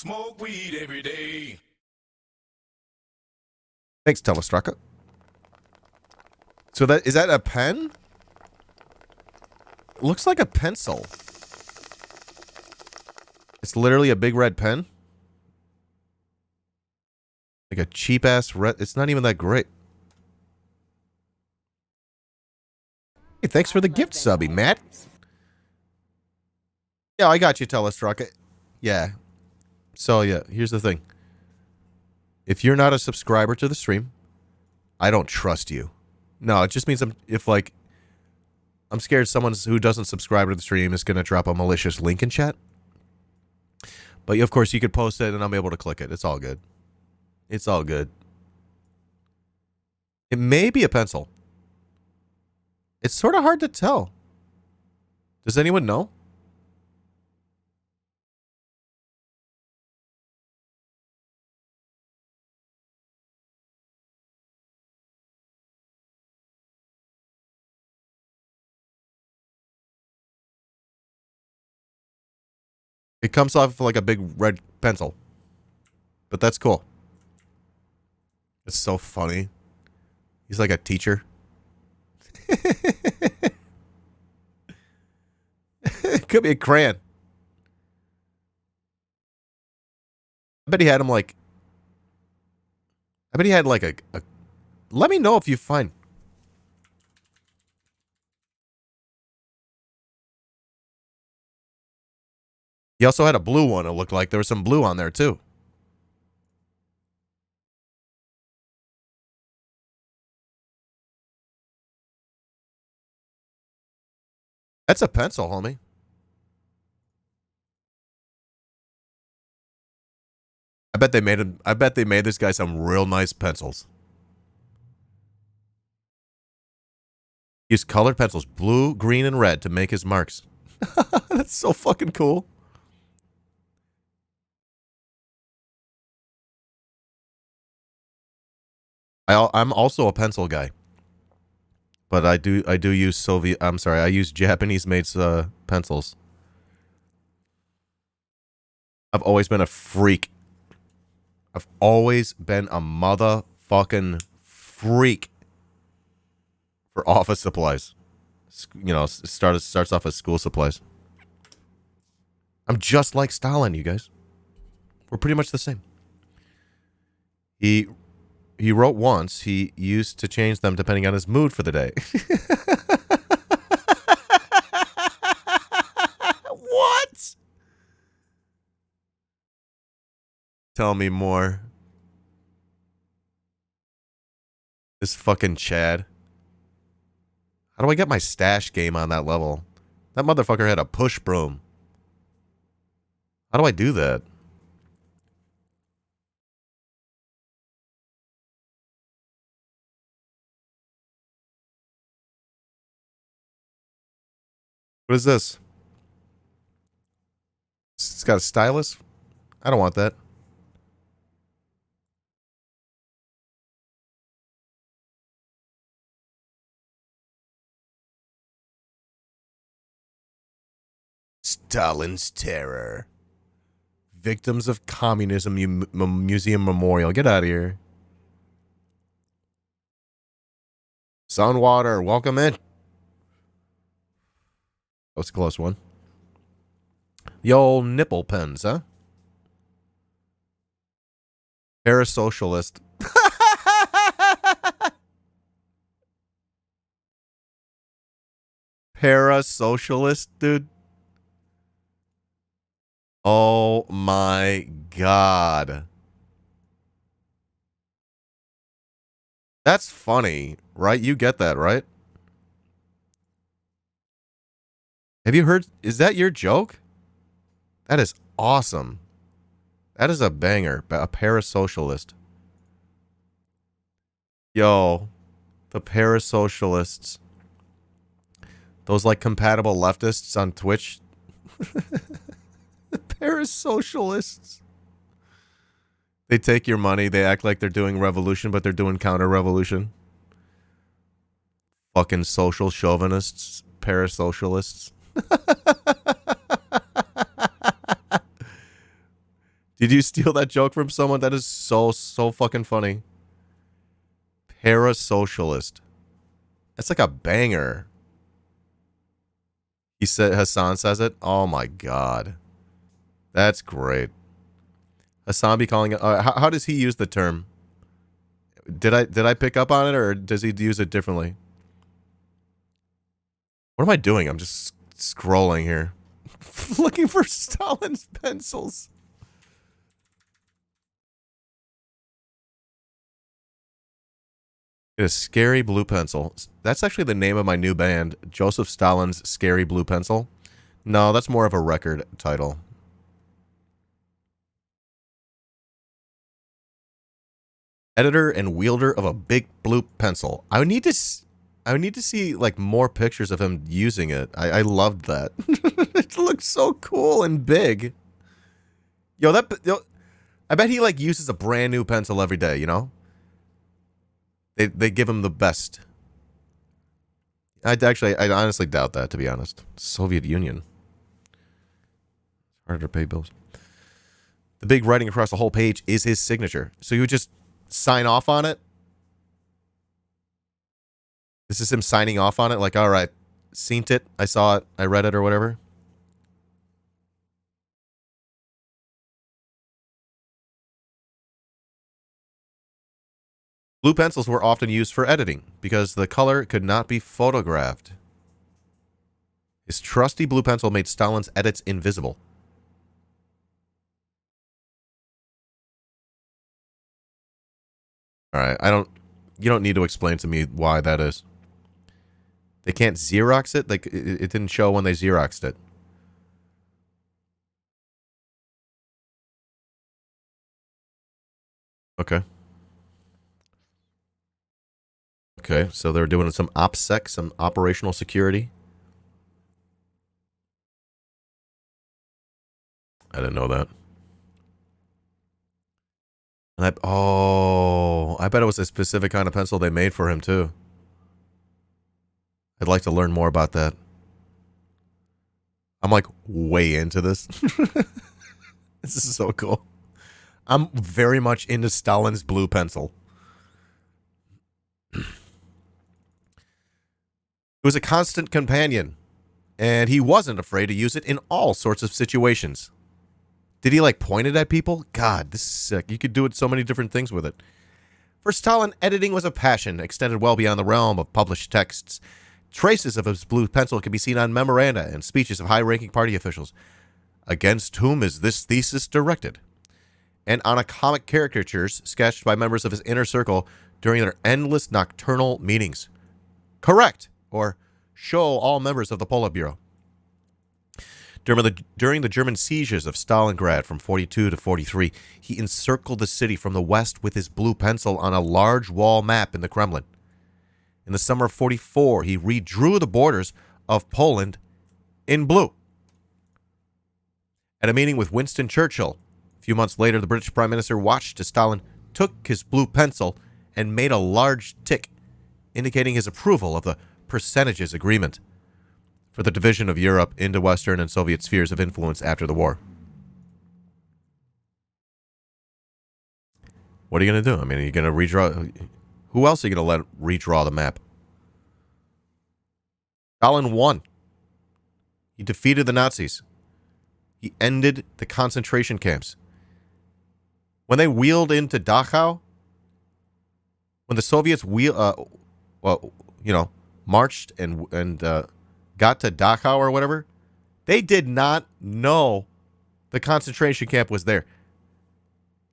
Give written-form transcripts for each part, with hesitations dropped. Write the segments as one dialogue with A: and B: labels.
A: Smoke weed every day.
B: Thanks, Telestraka. So is that a pen? It looks like a pencil. It's literally a big red pen. Like a cheap ass red. It's not even that great. Hey, thanks for the gift subby, Matt. Yeah, I got you, Telestraka. Yeah. So yeah, here's the thing. If you're not a subscriber to the stream, I don't trust you. No, it just means I'm scared someone who doesn't subscribe to the stream is going to drop a malicious link in chat. But of course, you could post it and I'm able to click it. It's all good. It's all good. It may be a pencil. It's sort of hard to tell. Does anyone know? It comes off like a big red pencil. But that's cool. It's so funny. He's like a teacher. It could be a crayon. I bet he had him like... I bet he had like a... Let me know if you find... He also had a blue one, it looked like. There was some blue on there, too. That's a pencil, homie. I bet they made this guy some real nice pencils. He used colored pencils, blue, green, and red, to make his marks. That's so fucking cool. I'm also a pencil guy. But I do use Soviet... I'm sorry, I use Japanese-made pencils. I've always been a freak. I've always been a motherfucking freak for office supplies. You know, starts off as school supplies. I'm just like Stalin, you guys. We're pretty much the same. He wrote once he used to change them depending on his mood for the day. What? Tell me more. This fucking Chad. How do I get my stash game on that level? That motherfucker had a push broom. How do I do that? What is this? It's got a stylus? I don't want that. Stalin's terror. Victims of Communism Museum Memorial. Get out of here. Sunwater, welcome in. That was a close one. The old nipple pens, huh? Parasocialist. Parasocialist, dude. Oh my god. That's funny, right? You get that, right? Have you heard? Is that your joke? That is awesome. That is a banger. A parasocialist. Yo, the parasocialists. Those like compatible leftists on Twitch. The parasocialists. They take your money. They act like they're doing revolution, but they're doing counter-revolution. Fucking social chauvinists. Parasocialists. Did you steal that joke from someone? That is so fucking funny. Parasocialist. That's like a banger. He said Hassan says it. Oh my god, that's great. Hassan be calling it. How does he use the term? Did I pick up on it, or does he use it differently? What am I doing? I'm just scrolling here, looking for Stalin's pencils. A scary blue pencil. That's actually the name of my new band, Joseph Stalin's Scary Blue Pencil. No, that's more of a record title. Editor and wielder of a big blue pencil. I would need to see like more pictures of him using it. I loved that. It looked so cool and big. I bet he like uses a brand new pencil every day. You know, they give him the best. I honestly doubt that, to be honest. Soviet Union. Harder to pay bills. The big writing across the whole page is his signature. So you would just sign off on it. This is him signing off on it. Like, all right, seen it. I saw it. I read it or whatever. Blue pencils were often used for editing because the color could not be photographed. His trusty blue pencil made Stalin's edits invisible. All right, you don't need to explain to me why that is. They can't Xerox it? Like, it didn't show when they Xeroxed it. Okay. Okay, so they're doing some OPSEC, some operational security. I didn't know that. And I bet it was a specific kind of pencil they made for him too. I'd like to learn more about that. I'm like way into this. This is so cool. I'm very much into Stalin's blue pencil. He was a constant companion, and he wasn't afraid to use it in all sorts of situations. Did he like point it at people? God, this is sick. You could do it so many different things with it. For Stalin, editing was a passion extended well beyond the realm of published texts. Traces of his blue pencil can be seen on memoranda and speeches of high-ranking party officials. Against whom is this thesis directed? And on a comic caricatures sketched by members of his inner circle during their endless nocturnal meetings. Correct, or show all members of the Politburo. During the German sieges of Stalingrad from 42 to 43, he encircled the city from the west with his blue pencil on a large wall map in the Kremlin. In the summer of 44, he redrew the borders of Poland in blue. At a meeting with Winston Churchill, a few months later, the British Prime Minister watched as Stalin took his blue pencil and made a large tick, indicating his approval of the percentages agreement for the division of Europe into Western and Soviet spheres of influence after the war. What are you going to do? I mean, are you going to redraw? Who else are you going to let redraw the map? Stalin won. He defeated the Nazis. He ended the concentration camps. When they wheeled into Dachau, when the Soviets marched and got to Dachau or whatever, they did not know the concentration camp was there.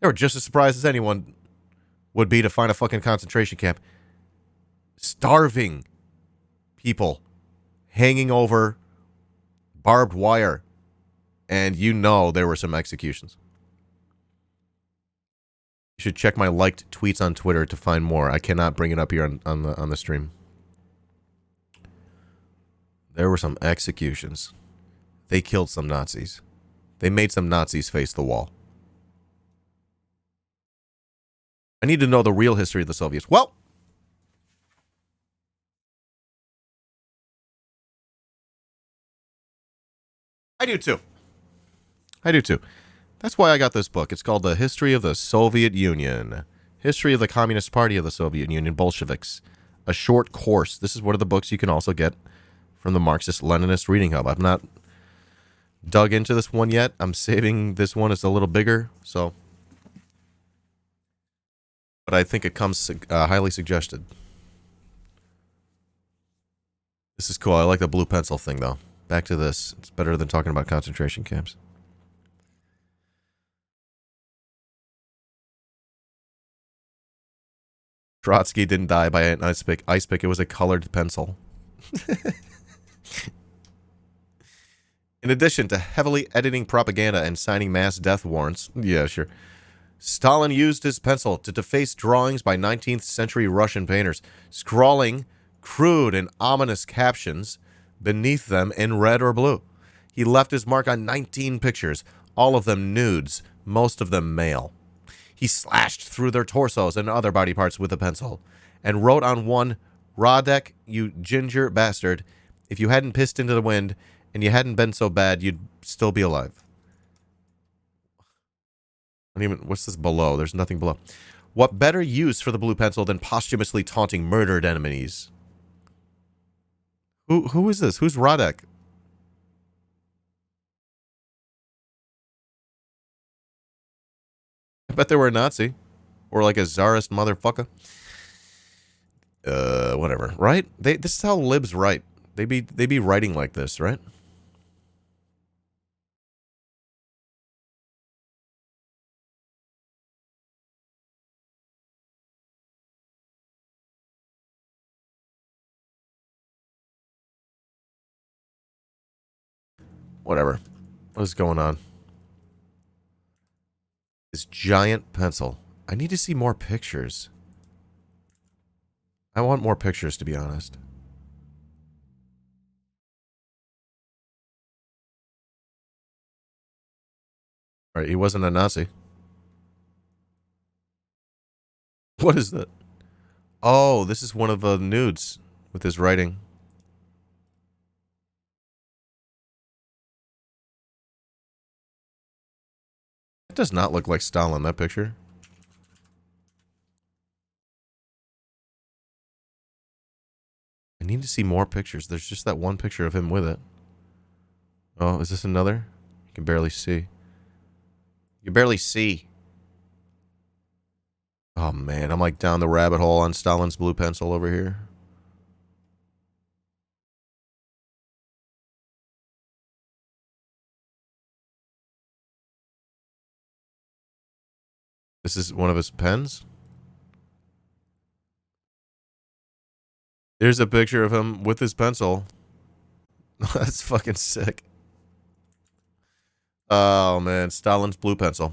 B: They were just as surprised as anyone would be to find a fucking concentration camp. Starving people hanging over barbed wire. And you know there were some executions. You should check my liked tweets on Twitter to find more. I cannot bring it up here on the stream. There were some executions. They killed some Nazis. They made some Nazis face the wall. I need to know the real history of the Soviets. Well, I do too. That's why I got this book. It's called The History of the Soviet Union. History of the Communist Party of the Soviet Union, Bolsheviks. A short course. This is one of the books you can also get from the Marxist-Leninist Reading Hub. I've not dug into this one yet. I'm saving this one. It's a little bigger, so. But I think it comes highly suggested. This is cool. I like the blue pencil thing, though. Back to this. It's better than talking about concentration camps. Trotsky didn't die by an ice pick. It was a colored pencil. In addition to heavily editing propaganda and signing mass death warrants, yeah, sure, Stalin used his pencil to deface drawings by 19th century Russian painters, scrawling crude and ominous captions beneath them in red or blue. He left his mark on 19 pictures, all of them nudes, most of them male. He slashed through their torsos and other body parts with a pencil, and wrote on one, "Radek, you ginger bastard, if you hadn't pissed into the wind, and you hadn't been so bad, you'd still be alive." What's this below? There's nothing below. What better use for the blue pencil than posthumously taunting murdered enemies? Who is this? Who's Radek? I bet they were a Nazi. Or like a czarist motherfucker. Whatever. Right? This is how libs write. They be writing like this, right? Whatever. What is going on? This giant pencil. I need to see more pictures. I want more pictures, to be honest. Alright, he wasn't a Nazi. What is that? Oh, this is one of the nudes with his writing. It does not look like Stalin, that picture. I need to see more pictures. There's just that one picture of him with it. Oh, is this another? You can barely see. You barely see. Oh, man. I'm like down the rabbit hole on Stalin's blue pencil over here. This is one of his pens. Here's a picture of him with his pencil. That's fucking sick. Oh, man. Stalin's blue pencil.